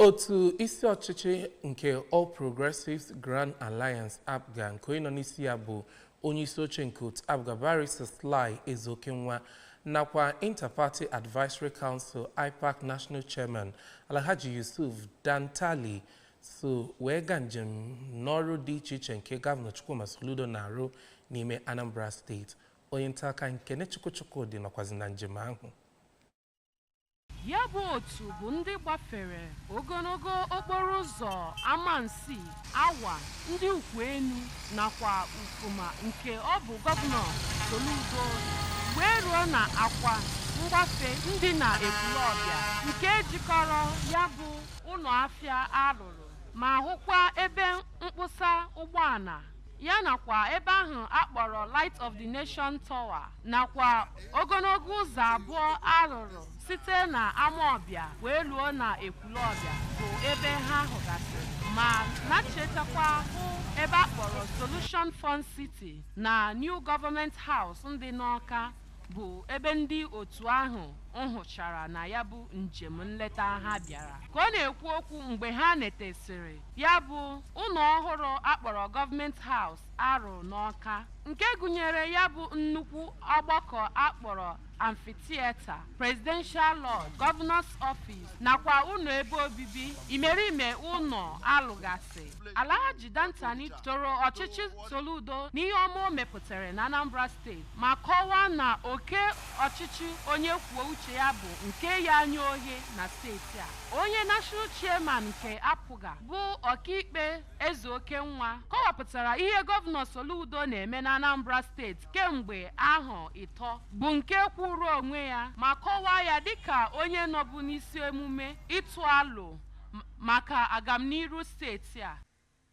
Otu isi ọchịchị nke All Progressives Grand Alliance APGA nke onye nọ n'isi ya bụ onye isi oche nke otu APGA Barrister Sly Ezokenwa nakwa Inter-Party Advisory Council IPAC National Chairman Alhaji Yusuf Dantali so wee gaa njem n'ọrụ dị iche iche nke Gọvanọ Chukwuma Soludo na-arụ n'ime Anambra State. Onye nta aka nke Nechukwu dị nọkwazi na njem ahụ. Ya bụ otu bụ ndị gbafere ogologo okporo ụzọ Amansi, Awa, ndị Ukwuenu nakwa Ukuma nke ọ bụ Gọvanọ Soludo wee ruo na akwa mgbafe ndị na Etoola nke jikọrọ ya bụ ụlọ afịa arụrụ ma hụkwa ebe mkpụsa ụgbọala ya nakwa ebe ahụ akpọrọ Light of the Nation Tower nakwa ogologo ụzọ abụọ arụrụ site na Amawbia wee ruo na Etoola bụ ebe ha hụgasịrị ma na-chetakwa hụ ebe akpọrọ Solution Fund City na New Government House ndị n'Ọka bụ ebe ndị otu ahụ hụchara na ya bụ njem nleta ha bịara ka ọ na-ekwu okwu mgbe ha netesịrị ya bụ ụlọ ọhụrụ akpọrọ Government House arụ n'Ọka nke gụnyere ya bụ nnukwu ọgbakọ akpọrọ Amphitheater, Presidential Lodge, Governor's Office nakwa ụlọ ebe obibi imerime ụlọ alụgasị. Alhaji Dantani toro ọchịchị Soludo n'ihe ọma o mepụtara na Anambra State ma kọwaa na oke ọchịchị onye kwuo uche ya bụ nke ya anya ohe na steeti a. Onye National Chairman nke APGA bụ ọkaikpe Ezokenwa kọwapụtara ihe Gọvanọ Soludo na-eme na Anambra State kemgbe ahọ ịtọ bụ nke kwuru onwe ya ma kọwaa ya dịka onye nọbụ n'isi emume ịtụ alo maka agamniru steeti a.